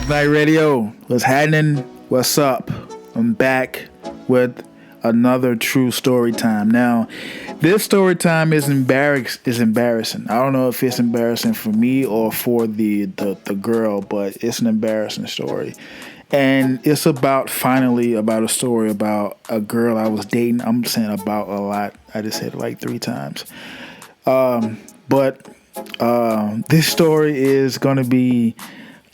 Left Night Radio. What's happening? What's up? I'm back with another true story time. Now, this story time is embarrassing. I don't know if it's embarrassing for me or for the girl, but it's an embarrassing story. And it's about a story about a girl I was dating. I'm saying about a lot. I just said it like 3 times. But this story is going to be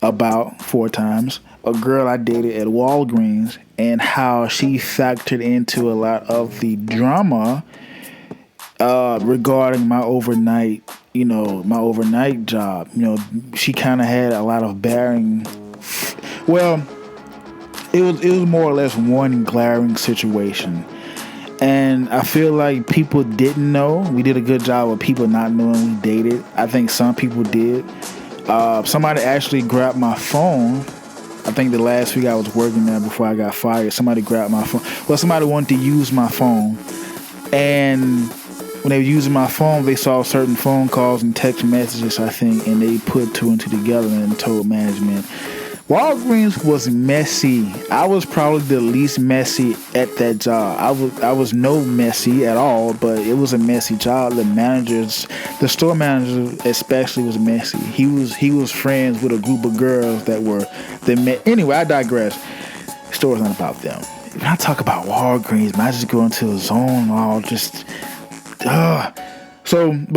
about 4 times a girl I dated at Walgreens and how she factored into a lot of the drama regarding my overnight job. She kind of had a lot of bearing. Well, it was more or less one glaring situation. And I feel like people didn't know. We did a good job of people not knowing we dated. I think some people did. Somebody actually grabbed my phone. I think the last week I was working there before I got fired. Somebody grabbed my phone. Well, somebody wanted to use my phone. And when they were using my phone, they saw certain phone calls and text messages, I think, and they put 2 and 2 together and told management. Walgreens was messy. I was probably the least messy at that job. I was no messy at all, but it was a messy job. The store manager especially was messy. He was friends with a group of girls anyway, I digress. The story's not about them. When I talk about Walgreens, man, I just go into a zone all just but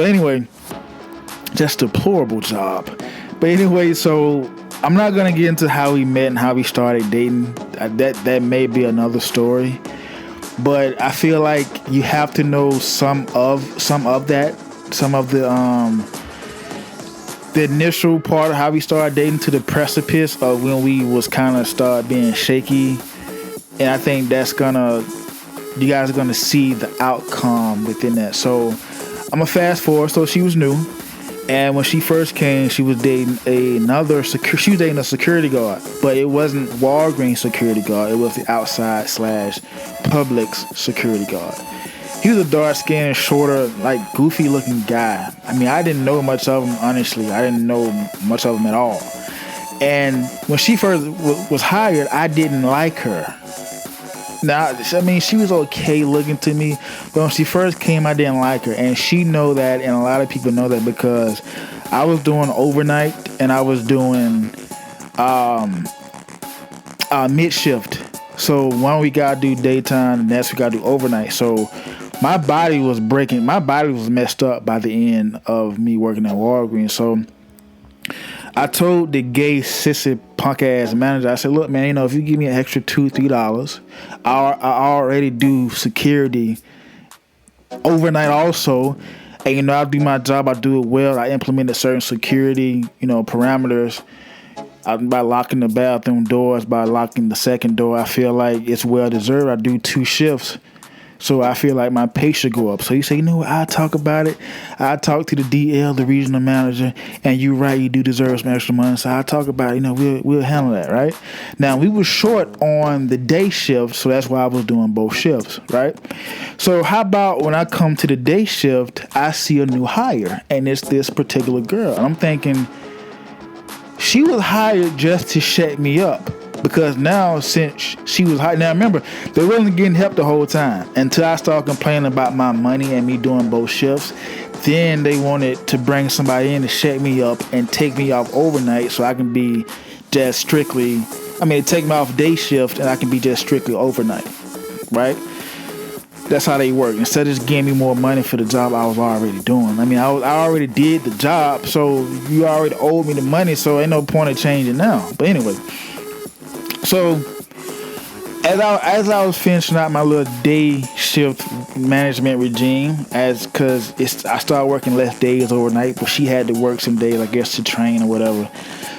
anyway, just a deplorable job. But anyway, so I'm not gonna get into how we met and how we started dating. That may be another story. But I feel like you have to know some of the initial part of how we started dating to the precipice of when we was kind of start being shaky. And I think you guys are gonna see the outcome within that. So I'm gonna fast forward. So she was new. And when she first came, she was dating a security guard, but it wasn't Walgreens security guard. It was the outside / Publix security guard. He was a dark-skinned, shorter, like goofy-looking guy. I mean, I didn't know much of him, honestly. I didn't know much of him at all. And when she first was hired, I didn't like her. Now, I mean, she was okay looking to me, but when she first came, I didn't like her. And she know that, and a lot of people know that because I was doing overnight and I was doing mid-shift. So one week I do daytime, and next week I do overnight. So my body was breaking. My body was messed up by the end of me working at Walgreens. So I told the gay sissy punk ass manager, I said, look, man, if you give me an extra $2-3, I already do security overnight also. And I'll do my job, I do it well. I implemented certain security, parameters by locking the bathroom doors, by locking the second door. I feel like it's well deserved. I do 2 shifts. So I feel like my pay should go up. So you say, what? I'll talk about it. I'll talk to the DL, the regional manager, and you're right, you do deserve some extra money. So I'll talk about it. We'll handle that, right? Now, we were short on the day shift, so that's why I was doing both shifts, right? So how about when I come to the day shift, I see a new hire, and it's this particular girl. And I'm thinking, she was hired just to shut me up. Because now, since she was hot, now remember, they wasn't getting help the whole time until I started complaining about my money and me doing both shifts. Then they wanted to bring somebody in to shut me up and take me off overnight so I can be just strictly, take me off day shift and I can be just strictly overnight, right? That's how they work. Instead of just giving me more money for the job I was already doing. I already did the job, so you already owed me the money, so ain't no point of changing now. But anyway. So, as I was finishing out my little day shift management regime, I started working less days overnight, but she had to work some days, I guess, to train or whatever.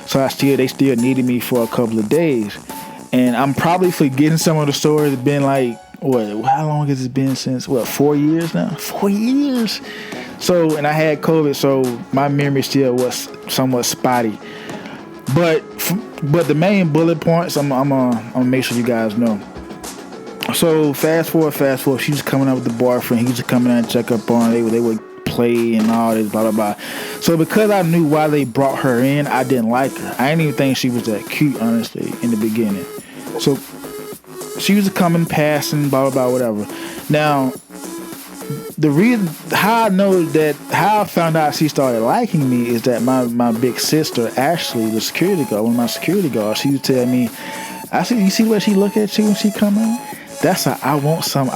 So they still needed me for a couple of days, and I'm probably forgetting some of the stories. It's been like how long has it been since? 4 years now? 4 years. So, and I had COVID, so my memory still was somewhat spotty. But the main bullet points, I'm gonna make sure you guys know. So fast forward. She was coming out with the boyfriend. He was coming out and check up on her. They were play and all this, blah, blah, blah. So because I knew why they brought her in, I didn't like her. I didn't even think she was that cute, honestly, in the beginning. So she was coming, passing, blah, blah, blah, whatever. Now, the reason how I found out she started liking me is that my big sister, Ashley, the security guard, one of my security guards, she would tell me, I said, you see where she look at you when she come in? That's how I want some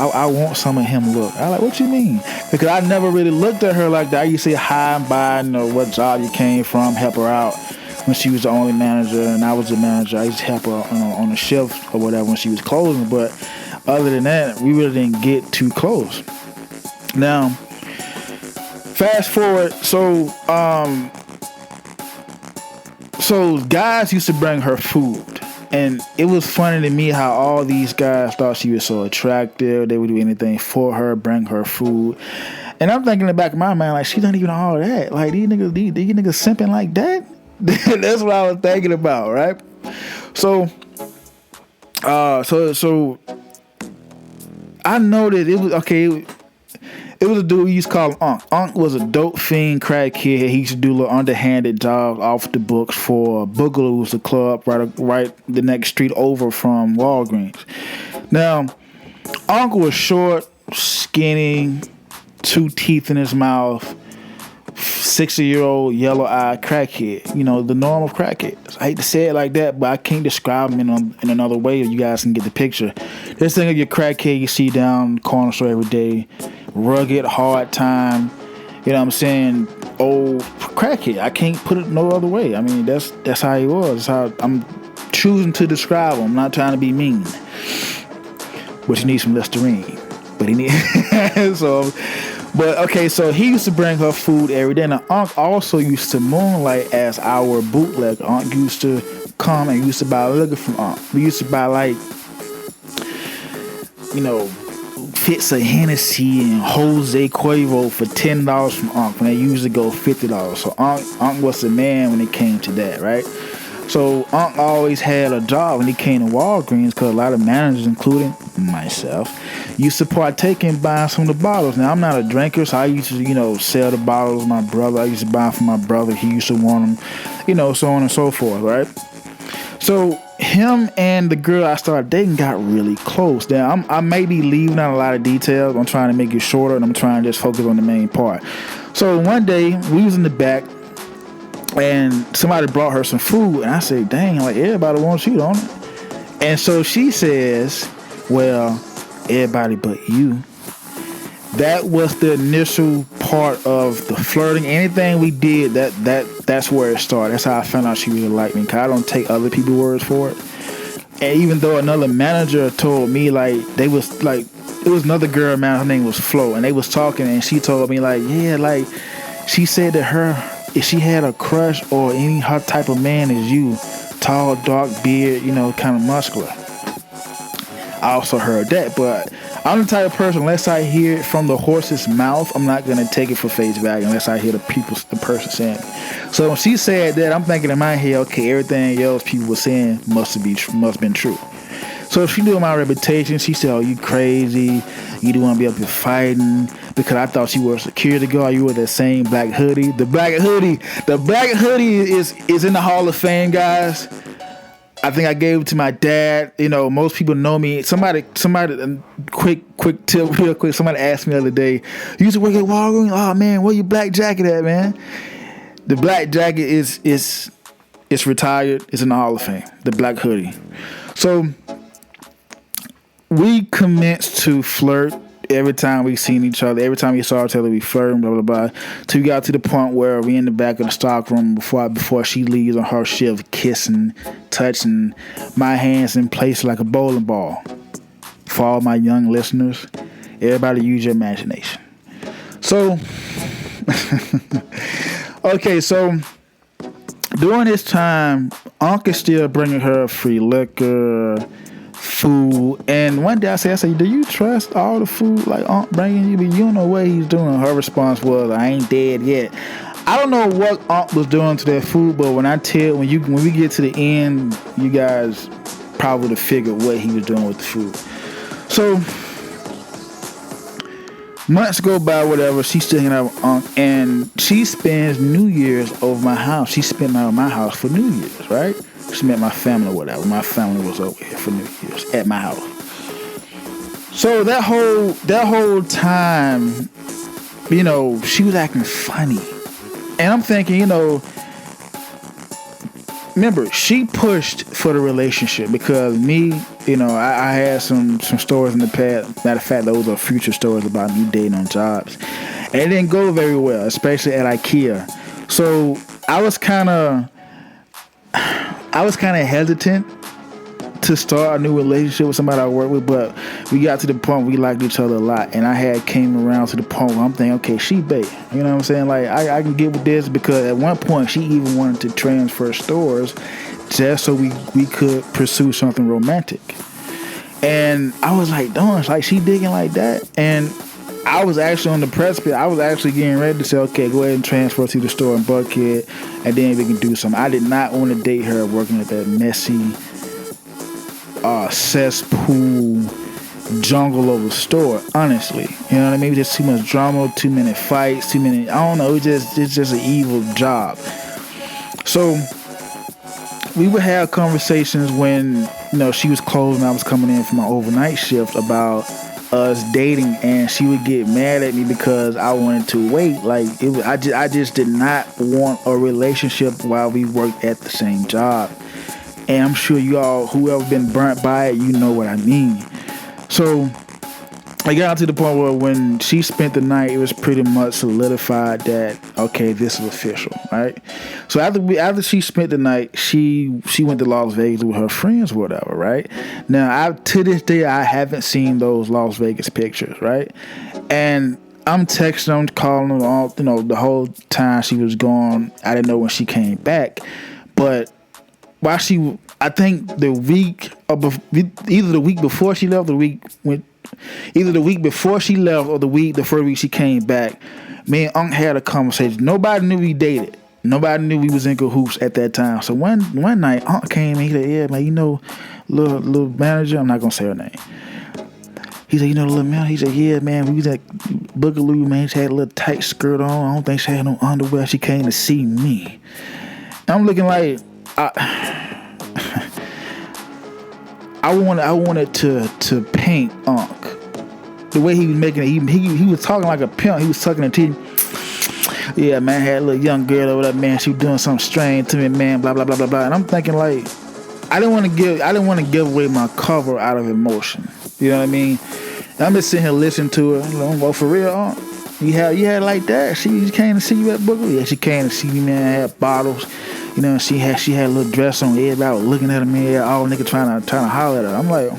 of him look. I like, what you mean? Because I never really looked at her like that. I used to say hi and bye, what job you came from, help her out when she was the only manager and I was the manager. I used to help her on the shift or whatever when she was closing. But other than that, we really didn't get too close. Now, fast forward, so guys used to bring her food. And it was funny to me how all these guys thought she was so attractive. They would do anything for her, bring her food. And I'm thinking in the back of my mind, like, she's not even all that. Like, these niggas simping like that? That's what I was thinking about, right? So I know that it was, okay, it was a dude we used to call him Unc. Unc was a dope fiend crackhead. He used to do little underhanded jobs off the books for Boogaloo's, the club right the next street over from Walgreens. Now, Unc was short, skinny, 2 teeth in his mouth, 60-year-old yellow-eyed crackhead. You know, the norm of crackheads. I hate to say it like that, but I can't describe him in another way. You guys can get the picture. This thing of your crackhead you see down the corner store every day. Rugged, hard time, you know what I'm saying, old crackhead. I can't put it no other way. I mean, that's how he was. That's how I'm choosing to describe him. I'm not trying to be mean. But you need some Listerine. But he need so he used to bring her food every day. Now, Unc also used to moonlight as our bootlegger. Unc used to come and used to buy liquor from Unc. We used to buy, like, you know, fits of Hennessy and Jose Cuervo for $10 from Unc when they usually go $50. So Unc was the man when it came to that, right? So Unc always had a job when he came to Walgreens because a lot of managers, including myself, used to partake in buying some of the bottles. Now, I'm not a drinker, so I used to, sell the bottles with my brother. I used to buy them from my brother. He used to want them, so on and so forth, right? So him and the girl I started dating got really close. Now, I may be leaving out a lot of details. I'm trying to make it shorter, and I'm trying to just focus on the main part. So one day, we was in the back, and somebody brought her some food, and I said, dang, like, everybody wants you, don't it? And so she says, well, everybody but you. That was the initial part of the flirting. Anything we did, that's where it started. That's how I found out she really liked me, because I don't take other people's words for it. And even though another manager told me, like, it was another girl, man, her name was Flo, and they was talking, and she told me, like, yeah, like, she said that if she had a crush or any her type of man is you, tall, dark beard, kind of muscular. I also heard that, but I'm the type of person, unless I hear it from the horse's mouth, I'm not going to take it for face value unless I hear the person saying it. So when she said that, I'm thinking in my head, okay, everything else people were saying must have been true. So if she knew my reputation, she said, oh, you crazy, you don't want to be up here fighting, because I thought she was a security guard, you were that same black hoodie. The black hoodie is in the Hall of Fame, guys. I think I gave it to my dad. Most people know me. Somebody, quick tip, real quick. Somebody asked me the other day, you used to work at Walgreens? Oh man, where your black jacket at, man? The black jacket is retired. It's in the Hall of Fame. The black hoodie. So we commenced to flirt every time we seen each other. Every time we saw each other, we flirted, blah, blah, blah. Till we got to the point where we in the back of the stock room before she leaves on her shift, kissing, touching, my hands in place like a bowling ball. For all my young listeners, everybody use your imagination. So, okay, so during this time, Unc is still bringing her free liquor, food, and one day I said, do you trust all the food like Unc bringing you? But you don't know what he's doing. Her response was, I ain't dead yet. I don't know what Unc was doing to that food, but when we get to the end, you guys probably figure what he was doing with the food. So Months go by, whatever. She's still hanging out with Unc, and she spends New Year's over my house. She spent out of my house for New Year's, right? She met my family or whatever. My family was over here for New Year's at my house. So that whole time, she was acting funny, and I'm thinking, remember, she pushed for the relationship because me, I had some stories in the past. Matter of fact, those are future stories about me dating on jobs. And it didn't go very well, especially at IKEA. So I was kind of hesitant to start a new relationship with somebody I work with, but we got to the point where we liked each other a lot, and I had came around to the point where I'm thinking, okay, she bait. You know what I'm saying? Like, I can get with this, because at one point she even wanted to transfer stores just so we could pursue something romantic. And I was like, darn, like, she digging like that? And I was actually on the precipice. I was actually getting ready to say, okay, go ahead and transfer to the store in Buckhead, and then we can do something. I did not want to date her working at that messy cesspool jungle of a store, honestly. You know what I mean? Just too much drama, too many fights, I don't know, it's just an evil job. So we would have conversations when, she was closed and I was coming in for my overnight shift about us dating, and she would get mad at me because I wanted to wait. Like, I just did not want a relationship while we worked at the same job. And I'm sure you all, whoever been burnt by it, you know what I mean. So I got to the point where when she spent the night, it was pretty much solidified that, okay, this is official, right? So after she spent the night, she went to Las Vegas with her friends or whatever, right? Now, to this day, I haven't seen those Las Vegas pictures, right? And I'm texting them, calling them all, the whole time she was gone. I didn't know when she came back, but I think the week either the week before she left, either the week before she left or the first week she came back, me and Unc had a conversation. Nobody knew we dated. Nobody knew we was in cahoots at that time. So one night, Unc came and he said, yeah, man, little manager, I'm not gonna say her name. He said, little manager, he said, yeah, man, we was at Boogaloo, man, she had a little tight skirt on. I don't think she had no underwear. She came to see me. And I'm looking like, I wanted to paint Unc the way he was making it. He was talking like a pimp. He was sucking the teeth. Yeah, man, I had a little young girl over there, man. She was doing something strange to me, man. Blah blah blah blah blah. And I'm thinking, like, I didn't want to give away my cover out of emotion. You know what I mean? And I'm just sitting here listening to her. Well, for real, Unc, you had like that. She came to see you at Boogaloo. Yeah, she came to see me, man. I had bottles. She had a little dress on. Everybody was looking at her, man. All nigga trying to holler at her. I'm like,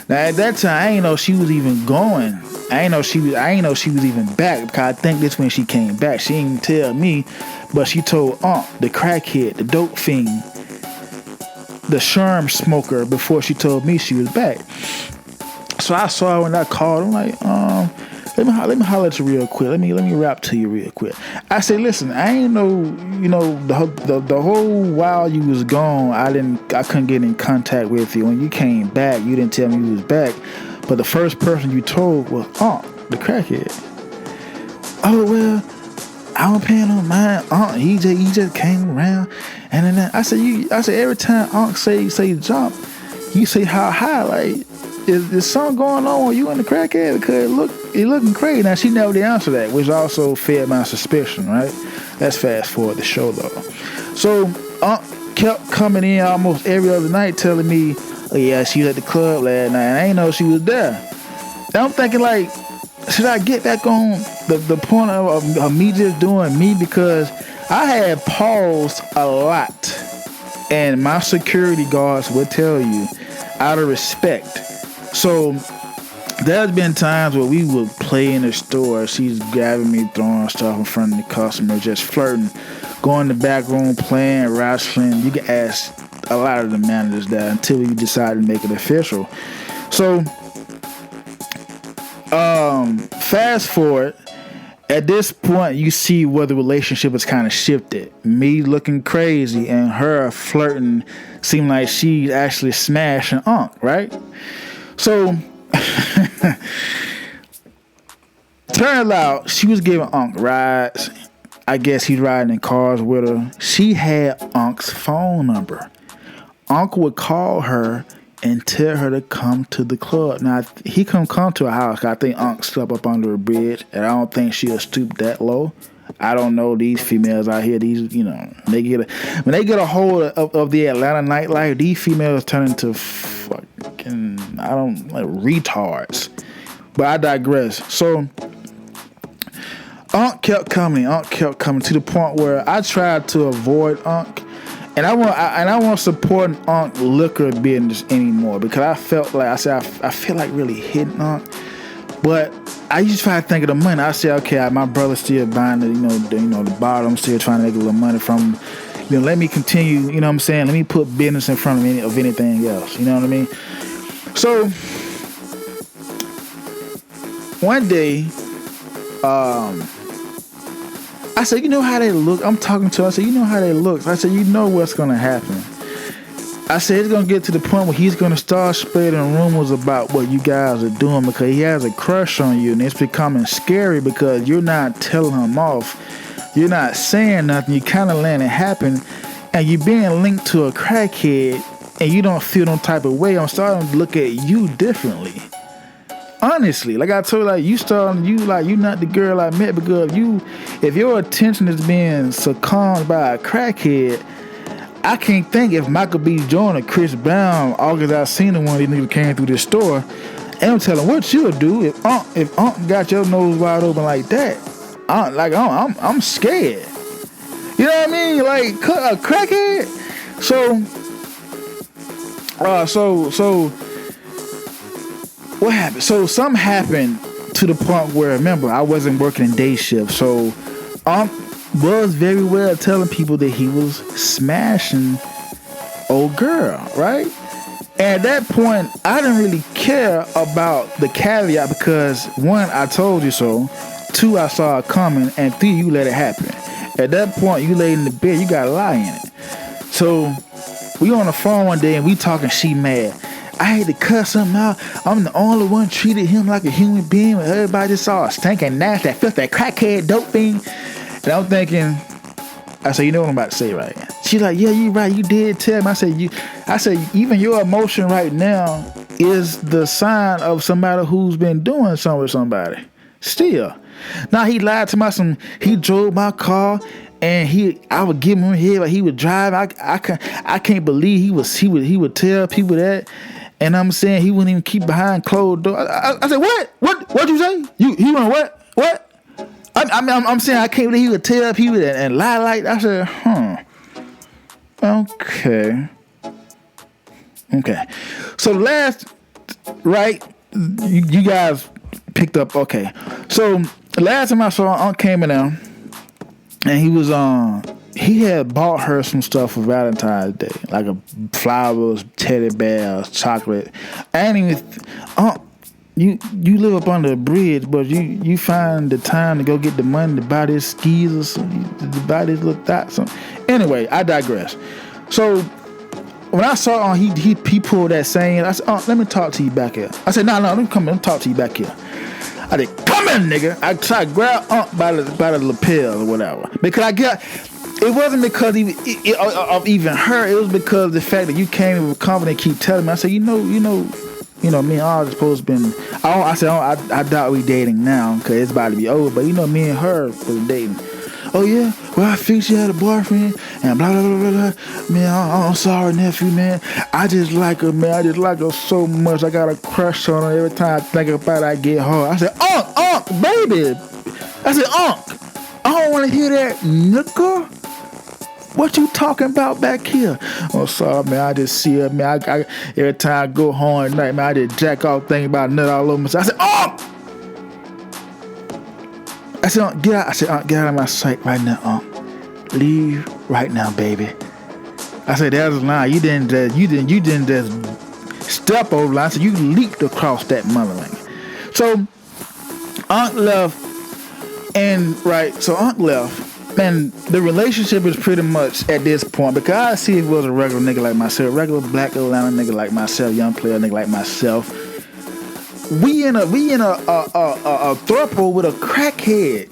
Now at that time, I ain't know she was even going. I ain't know she was even back, because I think this when she came back. She didn't tell me, but she told Unc, the crackhead, the dope fiend, the sherm smoker, before she told me she was back. So I saw her when I called. I'm like, let me holler at you real quick. Let me rap to you real quick. I said, listen, I ain't know, the whole while you was gone, I couldn't get in contact with you. When you came back, you didn't tell me you was back. But the first person you told was the crackhead. Oh, well, I don't pay no mind. He just came around, and then I said every time say jump, you say how high, like. Is something going on with you and the crackhead? Because it looking crazy. Now, she never did answer that, which also fed my suspicion, right? Let's fast forward the show, though. So, Unc kept coming in almost every other night telling me, oh, yeah, she was at the club last night, and I ain't know she was there. And I'm thinking, like, should I get back on the point of me just doing me? Because I had paused a lot, and my security guards would tell you, out of respect. So there's been times where we would play in the store. She's grabbing me, throwing stuff in front of the customer, just flirting, going in the back room, playing, wrestling. You can ask a lot of the managers that until we decide to make it official. So fast forward, at this point, you see where the relationship has kind of shifted. Me looking crazy and her flirting seemed like she's actually smashing Unc, right? So Turns out she was giving Unc rides. I guess he's riding in cars with her. She had Unc's phone number. Unc would call her and tell her to come to the club. Now, he couldn't come to her house. I think Unc slept up under a bridge, and I don't think she'll stoop that low. I don't know these females out here. These, when they get a hold of the Atlanta nightlife, these females turn into fucking, retards. But I digress. So, Unc kept coming to the point where I tried to avoid Unc. And I won't support Unc liquor business anymore because I felt like I feel like really hitting Unc, but I used to try to think of the money. I said, okay, my brother's still buying the bottle. I'm still trying to make a little money from. Let me continue. You know what I'm saying? Let me put business in front of anything else. You know what I mean? So one day, I said, you know how they look? I'm talking to her. I said, you know how they look? I said, you know what's going to happen. I said, it's going to get to the point where he's going to start spreading rumors about what you guys are doing because he has a crush on you, and it's becoming scary because you're not telling him off. You're not saying nothing. You kind of letting it happen, and you're being linked to a crackhead, and you don't feel no type of way. I'm starting to look at you differently. Honestly, like I told you, you not the girl I met because if your attention is being succumbed by a crackhead, I can't think if Michael B. Jordan or Chris Brown, August I seen the one of these niggas came through this store, and I'm telling what you'll do if Unc got your nose wide open like that. I'm scared. You know what I mean? Like a crackhead. So. What happened? So something happened to the point where, remember, I wasn't working in day shift. So Unc was very well telling people that he was smashing old girl, right? And at that point, I didn't really care about the caveat because, one, I told you so. Two, I saw it coming. And three, you let it happen. At that point, you laid in the bed, you got a lie in it. So we on the phone one day and we talking, she mad. I had to cuss him out. I'm the only one treated him like a human being when everybody just saw a stinking nasty, that filth, that crackhead dope thing. And I'm thinking, I said, you know what I'm about to say, right? She's like, yeah, you right. You did tell me. I said, even your emotion right now is the sign of somebody who's been doing something with somebody. Still. Now he lied to me. He drove my car. And I would give him head like he would drive. I can't believe he would tell people that. And I'm saying he wouldn't even keep behind closed doors. I said, what? What'd you say? He went what? What? I'm saying I can't believe he would tell people that and lie like that. I said, okay. So you guys picked up. Okay. So last time I saw Unc came in there. And he had bought her some stuff for Valentine's Day, like flowers, teddy bears, chocolate. I ain't even, you live up under a bridge, but you find the time to go get the money to buy this skis or something, to buy this little thought. Anyway, I digress. So when I saw he pulled that saying, I said, let me talk to you back here. I said, no, let me come in, talk to you back here. I said, come in, nigga. I tried to grab Unc by the lapel or whatever. Because it wasn't because of even her. It was because of the fact that you came in with confidence and keep telling me. I said, me and all supposed to been. I doubt we dating now because it's about to be over. But me and her was dating. Oh yeah, well I think she had a boyfriend and blah blah blah blah. Man, I'm sorry, nephew, man. I just like her, man. I just like her so much. I got a crush on her. Every time I think about it, I get hard. I said, Unc, baby. I said, Unc, I don't want to hear that, nigga. What you talking about back here? Oh, sorry, man. I just see her, man. I every time I go home at night, man, I just jack off thinking about nut all over myself. I said, Unc. I said, Unc, get out. I said, Unc, get out of my sight right now, Unc. Leave right now, baby. I said, that was a lie. You didn't just step over the line. I said, you leaped across that motherland. So Unc left, so Unc left, and the relationship is pretty much at this point, because I see if it was a regular nigga like myself, regular black Atlanta nigga like myself, young player nigga like myself, we in a throuple with a crackhead.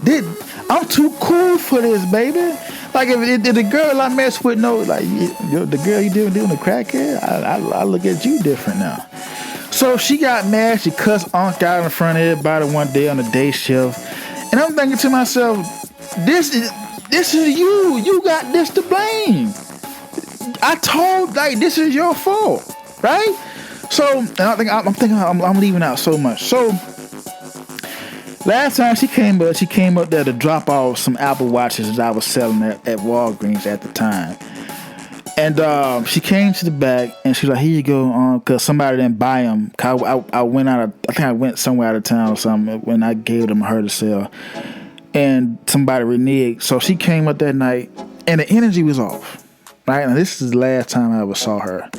I'm too cool for this, baby. Like if the girl I mess with know, like the girl you doing a crackhead, I look at you different now. So she got mad. She cussed Unc out in front of everybody one day on the day shift, and I'm thinking to myself, this is you. You got this to blame. I told like this is your fault, right? So and I'm thinking I'm leaving out so much. So last time she came up there to drop off some Apple Watches that I was selling at Walgreens at the time. And she came to the back and she's like, "Here you go," because somebody didn't buy them. I went somewhere out of town or something when I gave them her to sell, and somebody reneged. So she came up that night and the energy was off. Right, and this is the last time I ever saw her,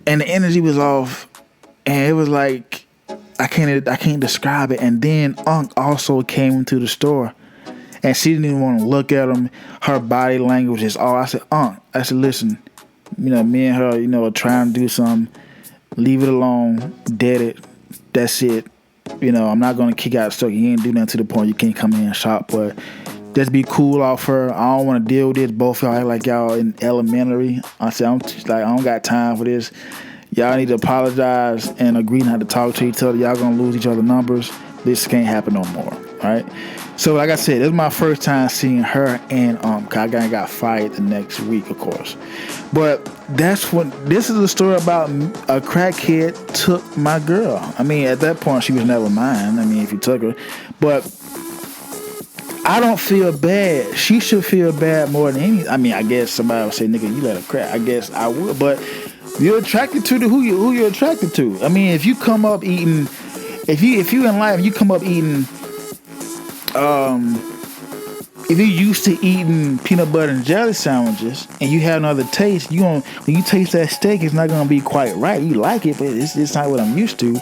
and the energy was off, and it was like I can't describe it. And then Unc also came into the store, and she didn't even want to look at him. Her body language is all. I said, "Unc," I said, "Listen, me and her, are trying to do something. Leave it alone. Dead it. That's it. I'm not gonna kick out the store. You ain't do nothing to the point you can't come in and shop, but just be cool off her. I don't want to deal with this. Both y'all act like y'all in elementary." I said, I don't got time for this. Y'all need to apologize and agree not to talk to each other. Y'all gonna lose each other's numbers. This can't happen no more, right? So like I said, this is my first time seeing her and I got fired the next week, of course. But this is a story about a crackhead took my girl. I mean, at that point, she was never mine. I mean, if you took her. But I don't feel bad. She should feel bad more than any. I mean, I guess somebody would say, "Nigga, you let her crack." I guess I would, but you're attracted to who you're attracted to. I mean, if you come up eating, if you in life, you come up eating, if you're used to eating peanut butter and jelly sandwiches and you have another taste, when you taste that steak, it's not gonna be quite right. You like it, but it's not what I'm used to.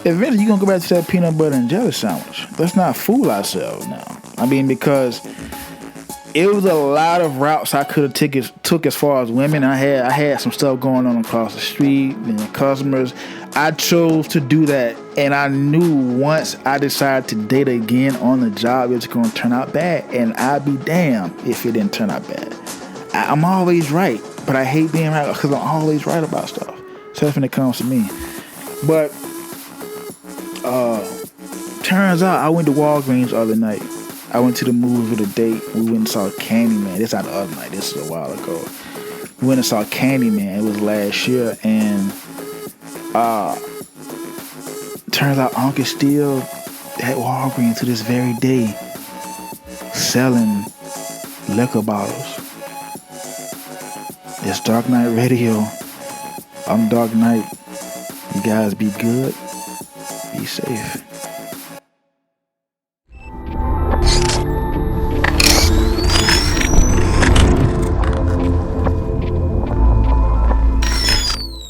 Eventually, you're gonna go back to that peanut butter and jelly sandwich. Let's not fool ourselves now. I mean, because it was a lot of routes I could have took as far as women. I had some stuff going on across the street and customers. I chose to do that, and I knew once I decided to date again on the job, it's going to turn out bad, and I'd be damned if it didn't turn out bad. I'm always right, but I hate being right because I'm always right about stuff. So that's when it comes to me. But turns out I went to Walgreens the other night. I went to the movies with a date. We went and saw Candyman. This not the other night. This is a while ago. We went and saw Candyman. It was last year, and turns out Unc is still at Walgreens to this very day, selling liquor bottles. It's Dark Knight Radio. I'm Dark Knight. You guys be good. Be safe.